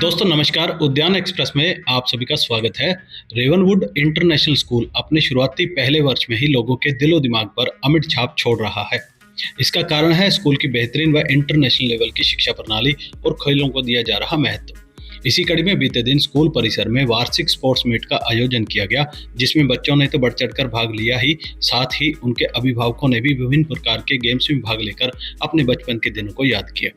दोस्तों नमस्कार। उद्यान एक्सप्रेस में आप सभी का स्वागत है। रेवनवुड इंटरनेशनल स्कूल अपने शुरुआती पहले वर्ष में ही लोगों के दिलो दिमाग पर अमिट छाप छोड़ रहा है। इसका कारण है स्कूल की बेहतरीन व इंटरनेशनल लेवल की शिक्षा प्रणाली और खेलों को दिया जा रहा महत्व। इसी कड़ी में बीते दिन स्कूल परिसर में वार्षिक स्पोर्ट्स मीट का आयोजन किया गया, जिसमें बच्चों ने तो बढ़ चढ़कर भाग लिया ही, साथ ही उनके अभिभावकों ने भी विभिन्न प्रकार के गेम्स में भाग लेकर अपने बचपन के दिनों को याद किया।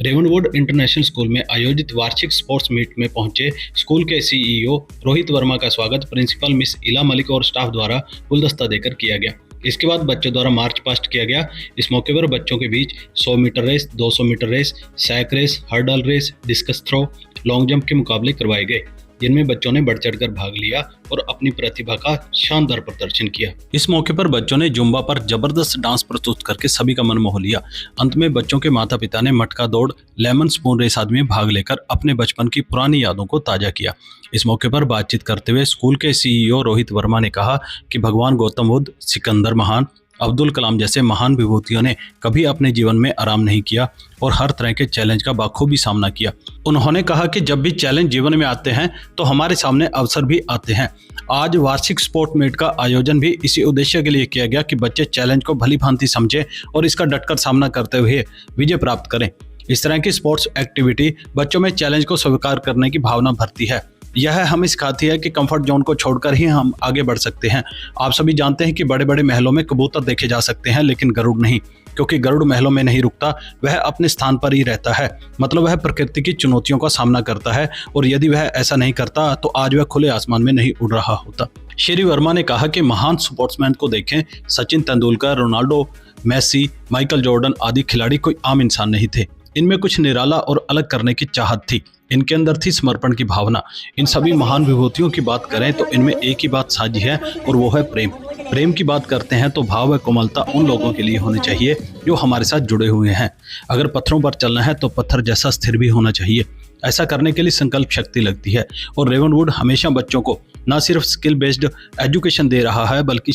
रेवनवुड इंटरनेशनल स्कूल में आयोजित वार्षिक स्पोर्ट्स मीट में पहुंचे स्कूल के सीईओ रोहित वर्मा का स्वागत प्रिंसिपल मिस इला मलिक और स्टाफ द्वारा गुलदस्ता देकर किया गया। इसके बाद बच्चों द्वारा मार्च पास्ट किया गया। इस मौके पर बच्चों के बीच 100 metre race, 200 metre race, sack race, hurdle race, discus throw, long jump के मुकाबले करवाए गए, जिनमें बच्चों ने बढ़ चढ़कर भाग लिया और अपनी प्रतिभा का शानदार प्रदर्शन किया। इस मौके पर बच्चों ने जुम्बा पर जबरदस्त डांस प्रस्तुत करके सभी का मन मोह लिया। अंत में बच्चों के माता पिता ने मटका दौड़, लेमन स्पून रेस आदि में भाग लेकर अपने बचपन की पुरानी यादों को ताजा किया। इस मौके पर बातचीत करते हुए स्कूल के सीईओ रोहित वर्मा ने कहा कि भगवान गौतम बुद्ध, सिकंदर महान, अब्दुल कलाम जैसे महान विभूतियों ने कभी अपने जीवन में आराम नहीं किया और हर तरह के चैलेंज का बाखूबी सामना किया। उन्होंने कहा कि जब भी चैलेंज जीवन में आते हैं तो हमारे सामने अवसर भी आते हैं। आज वार्षिक स्पोर्ट मीट का आयोजन भी इसी उद्देश्य के लिए किया गया कि बच्चे चैलेंज को भली भांति समझें और इसका डटकर सामना करते हुए विजय प्राप्त करें। इस तरह की स्पोर्ट्स एक्टिविटी बच्चों में चैलेंज को स्वीकार करने की भावना भरती है। यह हमें सिखाती है कि कंफर्ट जोन को छोड़कर ही हम आगे बढ़ सकते हैं। आप सभी जानते हैं कि बड़े बड़े महलों में कबूतर देखे जा सकते हैं, लेकिन गरुड़ नहीं, क्योंकि गरुड़ महलों में नहीं रुकता, वह अपने स्थान पर ही रहता है। मतलब वह प्रकृति की चुनौतियों का सामना करता है, और यदि वह ऐसा नहीं करता तो आज वह खुले आसमान में नहीं उड़ रहा होता। श्री वर्मा ने कहा कि महान स्पोर्ट्समैन को देखें, Sachin Tendulkar, Ronaldo, Messi, Michael Jordan आदि खिलाड़ी कोई आम इंसान नहीं थे। इनमें कुछ निराला और अलग करने की चाहत थी, इनके अंदर थी समर्पण की भावना। इन सभी महान विभूतियों की बात करें तो इनमें एक ही बात साझी है, और वो है प्रेम। प्रेम की बात करते हैं तो भाव व कोमलता उन लोगों के लिए होनी चाहिए जो हमारे साथ जुड़े हुए हैं। अगर पत्थरों पर चलना है तो पत्थर जैसा स्थिर भी होना चाहिए। ऐसा करने के लिए संकल्प शक्ति लगती है, और रेवनवुड हमेशा बच्चों को न सिर्फ स्किल बेस्ड एजुकेशन दे रहा है, बल्कि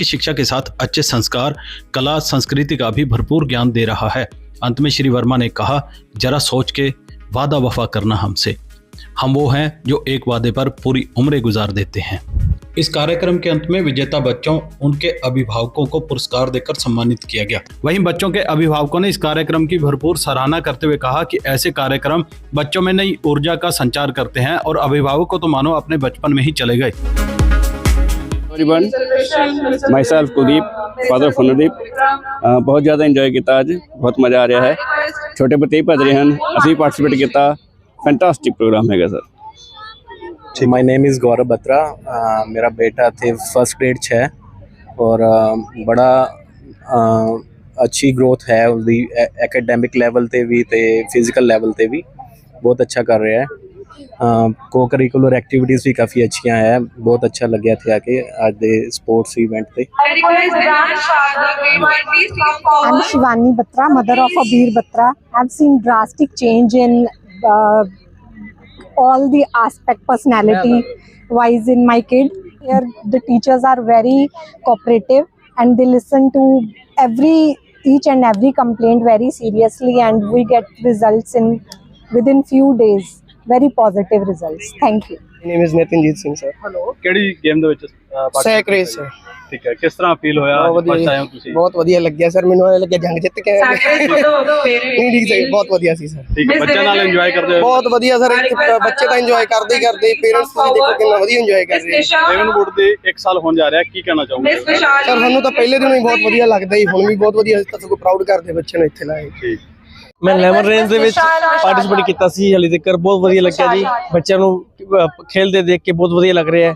शिक्षा के साथ अच्छे संस्कार, कला, संस्कृति का भी भरपूर ज्ञान दे रहा है। अंत में श्री वर्मा ने कहा, जरा सोच के वादा वफा करना हमसे। हम वो हैं जो एक वादे पर पूरी उम्रें गुजार देते हैं। इस कार्यक्रम के अंत में विजेता बच्चों, उनके अभिभावकों को पुरस्कार देकर सम्मानित किया गया। वहीं बच्चों के अभिभावकों ने इस कार्यक्रम की भरपूर सराहना करते हुए कहा कि ऐसे कार्यक्रम बच्चों में नई ऊर्जा का संचार करते हैं, और अभिभावक को तो मानो अपने बचपन में ही चले गए। myself कुलदीप, फादर फनुदीप, बहुत ज़्यादा इंजॉय किया। आज बहुत मज़ा आ रहा है। छोटे बच्चे भज रहे हैं, असं पार्टिसिपेट किया। फैंटास्टिक प्रोग्राम है सर। माय नेम इज़ गौरव बत्रा। मेरा बेटा थे फर्स्ट ग्रेड 6 और बड़ा अच्छी ग्रोथ है उसकी एकेडमिक लैवल ते भी ते फिजिकल लैवल ते भी बहुत अच्छा कर रहा है। को करिकुलर एक्टिविटीज़ भी काफ़ी अच्छियाँ है। बहुत अच्छा लग्या थे आके आज दे स्पोर्ट्स इवेंट पे। I'm Shivani Batra, mother of Abir Batra. I've seen drastic change in all the aspect personality wise in my kid. Here the teachers are very cooperative and they listen to each and every complaint very seriously, and we get results within few days. Very positive results. Thank you. My name is Nitinjit Singh sir. ਕਿਹੜੀ game ਦੇ ਵਿੱਚ ਸੈਕ race sir। ਠੀਕ ਹੈ, ਕਿਸ ਤਰ੍ਹਾਂ feel ਹੋਇਆ first ਆਏ ਹੋ ਤੁਸੀਂ? ਬਹੁਤ ਵਧੀਆ ਲੱਗਿਆ ਸਰ, ਮੈਨੂੰ ਇਹ ਲੱਗਿਆ ਜੰਗ ਜਿੱਤ ਕੇ ਆਏ। ਨਹੀਂ ਠੀਕ ਸਹੀ, ਬਹੁਤ ਵਧੀਆ ਸੀ ਸਰ। ਠੀਕ ਹੈ, ਬੱਚਿਆਂ ਨਾਲ ਇੰਜੋਏ ਕਰਦੇ ਹੋ? ਬਹੁਤ ਵਧੀਆ ਸਰ, ਬੱਚੇ ਤਾਂ ਇੰਜੋਏ ਕਰਦੇ ਹੀ ਕਰਦੇ, ਪੇਰੈਂਟਸ ਤੁਸੀਂ ਦੇਖੋ ਕਿੰਨਾ ਵਧੀਆ ਇੰਜੋਏ ਕਰ ਰਹੇ ਆ। ਰੇਵਨਵੁਡ ਦੇ 1 ਸਾਲ ਹੋਣ ਜਾ ਰਿਹਾ, ਕੀ ਕਹਿਣਾ ਚਾਹੋਗੇ? ਸਰ ਸਾਨੂੰ ਤਾਂ ਪਹਿਲੇ ਦਿਨੋਂ ਹੀ ਬਹੁਤ ਵਧੀਆ ਲੱਗਦਾ ਹੀ, ਹੁਣ ਵੀ ਬਹੁਤ ਵਧੀਆ। ਅਸੀਂ ਤਾਂ ਸਗੋਂ ਪ੍ਰਾਊਡ ਕਰਦੇ ਬੱਚੇ ਨੂੰ ਇੱਥੇ ਲਾਏ। ਠੀਕ। ਮੈਂ ਲੈਮਨ ਰੇਂਜ ਦੇ ਵਿੱਚ ਪਾਰਟਿਸਿਪੇਟ ਕੀਤਾ ਸੀ, ਹਾਲੇ ਤੱਕ ਬਹੁਤ ਵਧੀਆ ਲੱਗਿਆ ਜੀ। ਬੱਚਿਆਂ ਨੂੰ ਖੇਲਦੇ ਦੇਖ ਕੇ ਬਹੁਤ ਵਧੀਆ ਲੱਗ ਰਿਹਾ ਹੈ।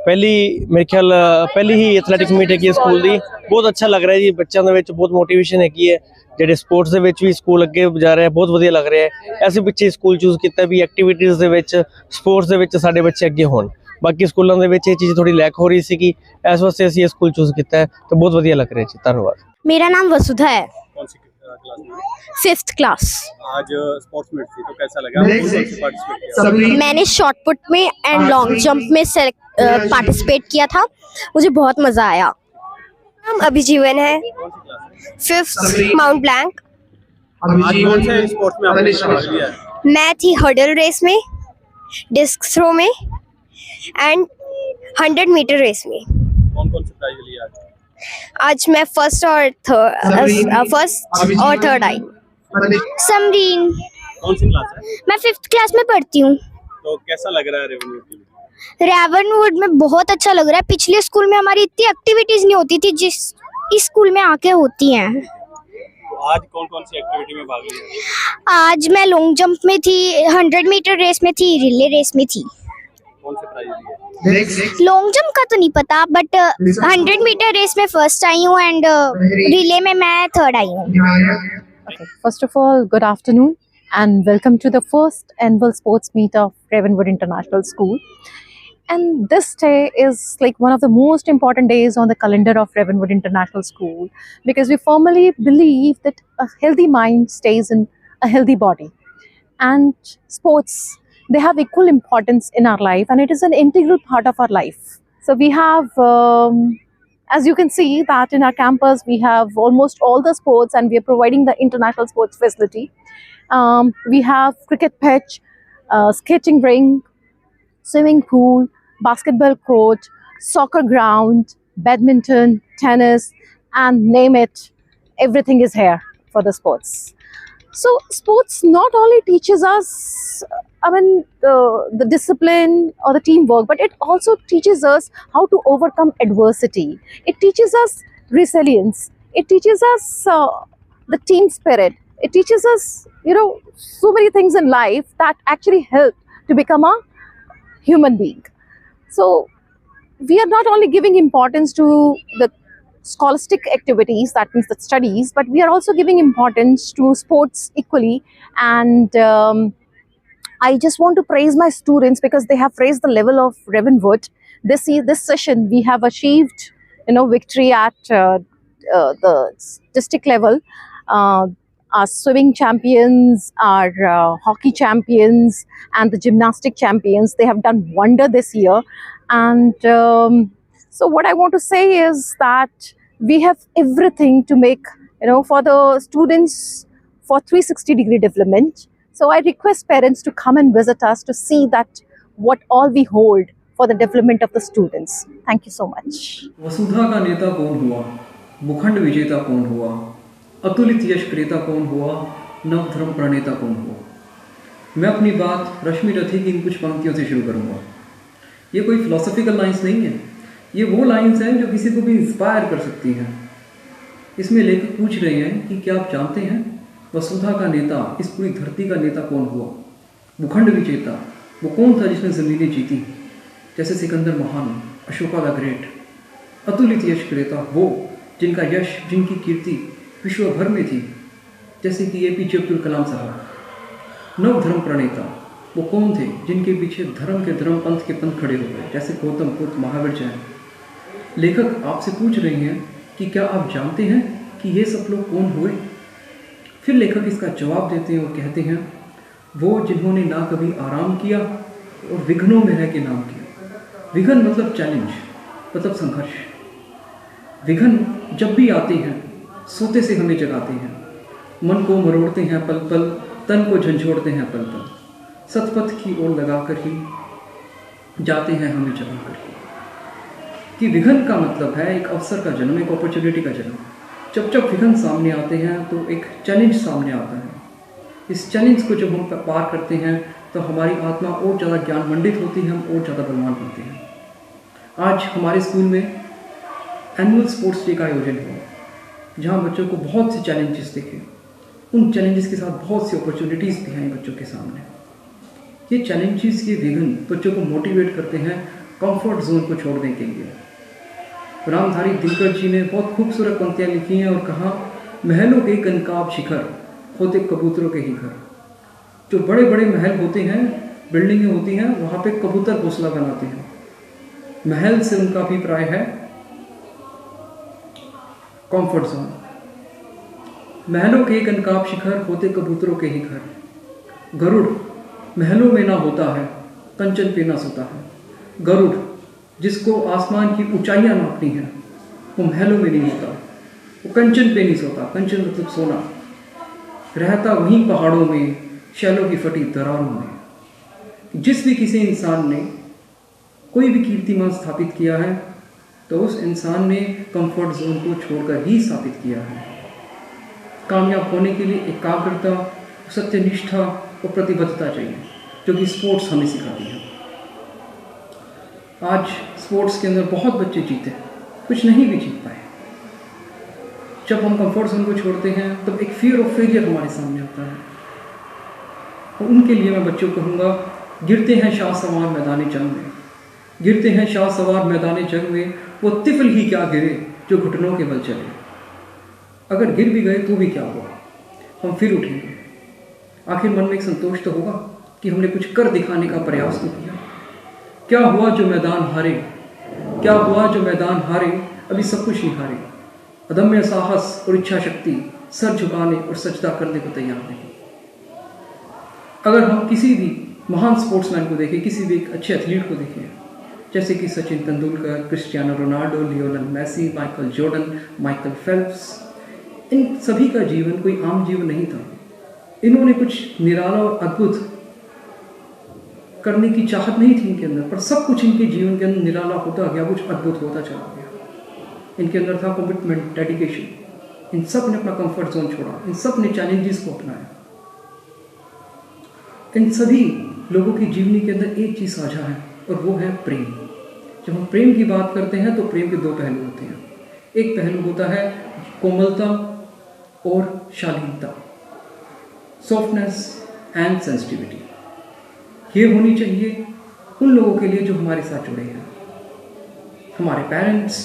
ਮੇਰੇ ਖਿਆਲ ਪਹਿਲੀ ਹੀ ਐਥਲੈਟਿਕ ਮੀਟ ਹੈਗੀ ਸਕੂਲ ਦੀ, ਬਹੁਤ ਅੱਛਾ ਲੱਗ ਰਿਹਾ ਜੀ। ਬੱਚਿਆਂ ਦੇ ਵਿੱਚ ਬਹੁਤ ਮੋਟੀਵੇਸ਼ਨ ਹੈਗੀ ਹੈ, ਜਿਹੜੇ ਸਪੋਰਟਸ ਦੇ ਵਿੱਚ ਵੀ ਸਕੂਲ ਅੱਗੇ ਜਾ ਰਿਹਾ, ਬਹੁਤ ਵਧੀਆ ਲੱਗ ਰਿਹਾ ਹੈ। ਅਸੀਂ ਪਿੱਛੇ ਸਕੂਲ ਚੂਜ਼ ਕੀਤਾ ਵੀ ਐਕਟੀਵਿਟੀਜ਼ ਦੇ ਵਿੱਚ, ਸਪੋਰਟਸ ਦੇ ਵਿੱਚ ਸਾਡੇ ਬੱਚੇ ਅੱਗੇ ਹੋਣ। ਬਾਕੀ ਸਕੂਲਾਂ ਦੇ ਵਿੱਚ ਇਹ ਚੀਜ਼ ਥੋੜੀ ਲੈਕ ਹੋ ਰਹੀ ਸੀ ਕਿ ਇਸ ਵਾਸਤੇ ਅਸੀਂ ਇਹ ਸਕੂਲ ਚੂਜ਼ ਕੀਤਾ ਹੈ, ਤਾਂ ਬਹੁਤ ਵਧੀਆ ਲੱਗ ਰਿਹਾ ਜੀ। ਧੰਨਵਾਦ। मेरा नाम वसुधा है, 5th क्लास। आज स्पोर्ट्स मीट थी तो कैसा लगा? पार्टिसिपेट किया? मैंने शॉर्ट पुट में एंड लॉन्ग जंप में पार्टिसिपेट किया था, मुझे बहुत मजा आया। नाम अभिजीवन है, 5th माउंट ब्लैंक। आज कौन से स्पोर्ट्स में आपने भाग लिया है? मैं थी हर्डल रेस में, डिस्क थ्रो में एंड 100 मीटर रेस में। कौन कौन से प्राइज लिए आज? आज मैं फर्स्ट और थर्ड आई। समरीन, कौन सी क्लास है? मैं 5th क्लास में पढ़ती हूँ। तो कैसा लग रहा है रेवन्यू के लिए? रेवनवुड में बहुत अच्छा लग रहा है। पिछले स्कूल में हमारी इतनी एक्टिविटीज नहीं होती थी जिस इस स्कूल में आके होती हैं। तो आज कौन कौन सी एक्टिविटी में भाग लिया? आज मैं लॉन्ग जंप में थी, 100 मीटर रेस में थी, रिले रेस में थी। कौन से प्राइज लिए? लॉन्ग जंप का तो नहीं पता, बट 100 मीटर रेस में फर्स्ट आई हूँ एंड रिले में मैं थर्ड आई हूँ। Okay. First of all, good afternoon and welcome to the first annual sports meet of Ravenwood International School. And this day is like one of the most important days on the calendar of Ravenwood International School because we firmly believe that a healthy mind stays in a healthy body. And sports, they have equal importance in our life and it is an integral part of our life. So we have as you can see that in our campus we have almost all the sports and we are providing the international sports facility. We have cricket pitch, skating rink, swimming pool, basketball court, soccer ground, badminton, tennis, and name it, everything is here for the sports. So sports not only teaches us, the discipline or the teamwork, but it also teaches us how to overcome adversity. It teaches us resilience. It teaches us the team spirit. It teaches us, so many things in life that actually help to become a human being. So we are not only giving importance to the scholastic activities, that means the studies, but we are also giving importance to sports equally. And I just want to praise my students because they have raised the level of Ravenwood. This session we have achieved, victory at the district level. Our swimming champions, our hockey champions, and the gymnastic champions, they have done wonder this year. And so what I want to say is that we have everything to make, for the students for 360-degree development. So I request parents to come and visit us to see that what all we hold for the development of the students. Thank you so much. वसुधा का नेता कौन हुआ, भूखंड विजेता कौन हुआ, अतुलित यश क्रेता कौन हुआ, नवधर्म प्रणेता कौन हुआ। मैं अपनी बात रश्मि रथी की इन कुछ पंक्तियों से शुरू करूंगा। ये कोई फिलोसॉफिकल लाइंस नहीं है, ये वो लाइंस हैं जो किसी को भी इंस्पायर कर सकती हैं। इसमें लेखक पूछ रहे हैं कि क्या आप जानते हैं वसुधा का नेता, इस पूरी धरती का नेता कौन हुआ। भूखंड विजेता वो कौन था जिसने ज़मीनें जीती, जैसे सिकंदर महान, अशोका द ग्रेट। अतुलित यश क्रेता वो जिनका यश, जिनकी कीर्ति विश्व भर में थी, जैसे कि APJ अब्दुल कलाम साहब। नवधर्म प्रणेता वो कौन थे जिनके पीछे धर्म के धर्म, पंथ के पंथ खड़े हो गए, जैसे गौतम बुद्ध, महावीर जैन। लेखक आपसे पूछ रहे हैं कि क्या आप जानते हैं कि ये सब लोग कौन हुए। फिर लेखक इसका जवाब देते हैं और कहते हैं वो जिन्होंने ना कभी आराम किया और विघ्नों में रह के नाम किया। विघ्न मतलब चैलेंज, मतलब संघर्ष। विघ्न जब भी आते हैं सोते से हमें जगाते हैं, मन को मरोड़ते हैं पल पल, तन को झंझोड़ते हैं पल पल, सतपथ की ओर लगाकर ही जाते हैं हमें जगा कर ही। कि विघ्न का मतलब है एक अवसर का जन्म, एक अपॉर्चुनिटी का जन्म। जब जब विघ्न सामने आते हैं तो एक चैलेंज सामने आता है। इस चैलेंज को जब हम पार करते हैं तो हमारी आत्मा और ज़्यादा ज्ञान मंडित होती है, हम और ज़्यादा बलवान बनते हैं। आज हमारे स्कूल में एनुअल स्पोर्ट्स डे का आयोजन हुआ, जहाँ बच्चों को बहुत से चैलेंजेस दिखे। उन चैलेंजेस के साथ बहुत सी अपॉर्चुनिटीज़ भी हैं बच्चों के सामने। ये चैलेंजेस, ये विघ्न बच्चों को मोटिवेट करते हैं कंफर्ट जोन को छोड़ने के लिए। रामधारी दिनकर जी ने बहुत खूबसूरत पंक्तियाँ लिखी हैं और कहा, महलों के कनकाब शिखर होते कबूतरों के ही घर। जो बड़े बड़े महल होते हैं, बिल्डिंगें होती हैं, वहाँ पे कबूतर घोंसला बनाते हैं। महल से उनका अभिप्राय है कंफर्ट जोन। महलों के कनकाब शिखर होते कबूतरों के ही घर। गरुड़ महलों में ना होता है, कंचन पे ना सोता है। गरुड़ जिसको आसमान की ऊंचाइयां नापनी है, वो महलों में नहीं होता, वो कंचन पे नहीं सोता। कंचन मतलब सोना। रहता वहीं पहाड़ों में, शैलों की फटी दरारों में। जिस भी किसी इंसान ने कोई भी कीर्तिमान स्थापित किया है तो उस इंसान ने कंफर्ट जोन को छोड़कर ही स्थापित किया है। कामयाब होने के लिए एकाग्रता, सत्यनिष्ठा और प्रतिबद्धता चाहिए, जो कि स्पोर्ट्स हमें सिखाती है। आज स्पोर्ट्स के अंदर बहुत बच्चे जीते, कुछ नहीं भी जीत पाए। जब हम कंफर्ट जोन को छोड़ते हैं तब एक फियर ऑफ फेलियर हमारे सामने आता है। और उनके लिए मैं बच्चों को कहूँगा, गिरते हैं शाह सवार मैदान जंग में, गिरते हैं शाह सवार मैदान जंग में, वो तिफल ही क्या गिरे जो घुटनों के बल चले। अगर गिर भी गए तो भी क्या हुआ, हम फिर उठेंगे। आखिर मन में एक संतोष तो होगा कि हमने कुछ कर दिखाने का प्रयास तो किया। क्या हुआ जो मैदान हारे, क्या हुआ जो मैदान हारे, अभी सब कुछ ही हारे। अदम्य साहस और इच्छा शक्ति, सर झुकाने और सजदा करने को तैयार नहीं। अगर हम किसी भी महान स्पोर्ट्समैन को देखें, किसी भी एक अच्छे एथलीट को देखें, जैसे कि Sachin Tendulkar, Cristiano Ronaldo, Lionel Messi, Michael Jordan, Michael Phelps, इन सभी का जीवन कोई आम जीवन नहीं था। इन्होंने कुछ निराला और अद्भुत करने की चाहत नहीं थी इनके अंदर, पर सब कुछ इनके जीवन के अंदर निराला होता गया, कुछ अद्भुत होता चला गया। इनके अंदर था कमिटमेंट, डेडिकेशन। इन सब ने अपना कंफर्ट जोन छोड़ा, इन सब ने चैलेंजेस को अपनाया। इन सभी लोगों की जीवनी के अंदर एक चीज़ साझा है और वो है प्रेम। जब हम प्रेम की बात करते हैं तो प्रेम के दो पहलू होते हैं। एक पहलू होता है कोमलता और शालीनता, सॉफ्टनेस एंड सेंसिटिविटी। ये होनी चाहिए उन लोगों के लिए जो हमारे साथ जुड़े हैं, हमारे पेरेंट्स,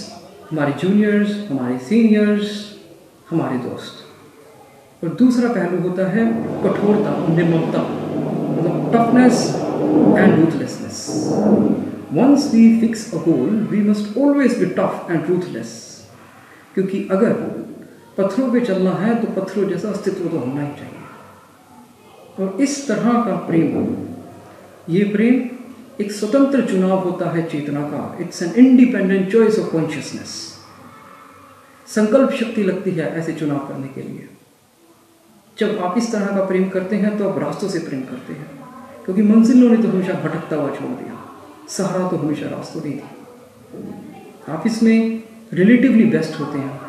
हमारे जूनियर्स, हमारे सीनियर्स, हमारे दोस्त। और दूसरा पहलू होता है कठोरता, निर्ममता, मतलब toughness and ruthlessness. Once we fix a goal we must always be tough and ruthless. क्योंकि अगर पत्थरों पे चलना है तो पत्थरों जैसा अस्तित्व तो होना ही चाहिए। और इस तरह का प्रेम, ये प्रेम एक स्वतंत्र चुनाव होता है चेतना का। It's an independent choice of consciousness. संकल्प शक्ति लगती है ऐसे चुनाव करने के लिए। जब आप इस तरह का प्रेम करते हैं तो आप रास्तों से प्रेम करते हैं, क्योंकि मंजिलों ने तो हमेशा भटकता हुआ छोड़ दिया, सहारा तो हमेशा रास्तों नहीं थी। आप इसमें रिलेटिवली बेस्ट होते हैं,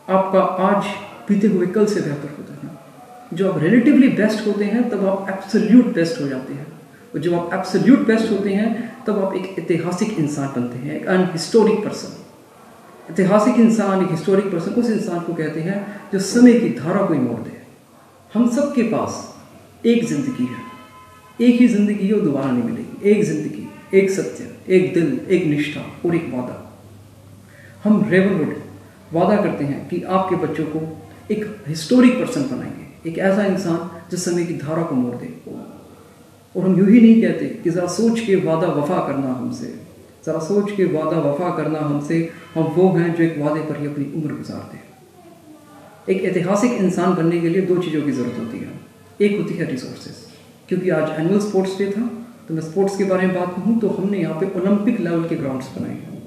आपका आज बीते हुए कल से बेहतर होता है। जो आप रिलेटिवली बेस्ट होते हैं तब आप एब्सोल्यूट बेस्ट हो जाते हैं, और जब आप एब्सोल्यूट बेस्ट होते हैं तब आप एक ऐतिहासिक इंसान बनते हैं, एक अन हिस्टोरिक पर्सन। ऐतिहासिक इंसान, एक हिस्टोरिक पर्सन उस इंसान को कहते हैं जो समय की धारा को ही मोड़ दे। हम सब के पास एक जिंदगी है, एक ही जिंदगी है, वो दोबारा नहीं मिलेगी। एक जिंदगी, एक सत्य, एक दिल, एक निष्ठा और एक वादा। हम रेवनवुड वादा करते हैं कि आपके बच्चों को एक हिस्टोरिक पर्सन बनाएंगे, एक ऐसा इंसान जो समय की धारा को मोड़ दे। और हम यूं ही नहीं कहते कि ज़रा सोच के वादा वफा करना हमसे, ज़रा सोच के वादा वफा करना हमसे। हम वो हैं जो एक वादे पर ही अपनी उम्र गुजारते हैं। एक ऐतिहासिक इंसान बनने के लिए दो चीज़ों की ज़रूरत होती है। एक होती है रिसोर्सेज, क्योंकि आज एनुअल स्पोर्ट्स डे था तो मैं स्पोर्ट्स के बारे में बात कहूँ तो हमने यहाँ पे ओलंपिक लेवल के ग्राउंड्स बनाए हैं,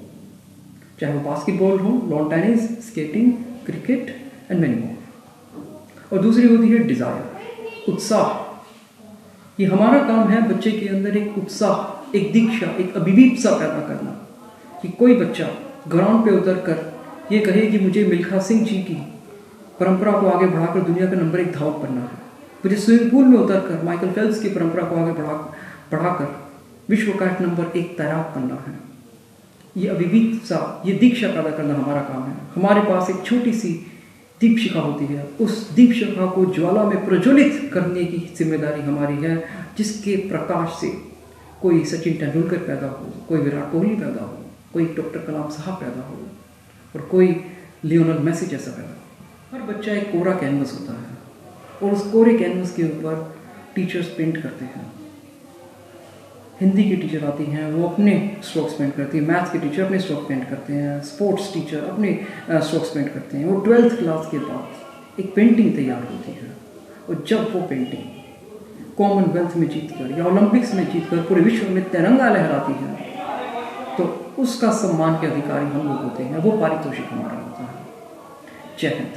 चाहे वो बास्केटबॉल हो, lawn tennis, skating, cricket and many more. और दूसरी होती है डिज़ायर, उत्साह। ये हमारा काम है बच्चे के अंदर एक उत्साह, एक दीक्षा, एक अभिवीप्सा पैदा करना, कि कोई बच्चा ग्राउंड पे उतर कर ये कहे कि मुझे मिल्खा सिंह जी की परंपरा को आगे बढ़ाकर दुनिया का नंबर 1 धावक बनना है, मुझे स्विमिंग पूल में उतरकर माइकल फेल्प्स की परंपरा को आगे बढ़ाकर विश्व का नंबर 1 तैराक बनना है। ये अभिवीप्सा, ये दीक्षा पैदा करना हमारा काम है। हमारे पास एक छोटी सी दीपशिखा होती है, उस दीपशिखा को ज्वाला में प्रज्वलित करने की जिम्मेदारी हमारी है, जिसके प्रकाश से कोई सचिन तेंदुलकर पैदा हो, कोई विराट कोहली पैदा हो, कोई डॉक्टर कलाम साहब पैदा हो और कोई लियोनेल मेसी जैसा पैदा हो। हर बच्चा एक कोरा कैनवस होता है और उस कोरे कैनवस के ऊपर टीचर्स पेंट करते हैं। हिंदी की टीचर आती हैं, वो अपने स्ट्रोक्स पेंट करती हैं, मैथ्स के टीचर अपने स्ट्रोक्स पेंट करते हैं, स्पोर्ट्स टीचर अपने स्ट्रोक्स पेंट करते हैं। वो 12th क्लास के बाद एक पेंटिंग तैयार होती है, और जब वो पेंटिंग कॉमनवेल्थ में जीतकर या ओलंपिक्स में जीतकर पूरे विश्व में तिरंगा लहराती है, तो उसका सम्मान के अधिकारी हम लोग होते हैं, वो पारितोषिक हमारा होता है। जय हिंद।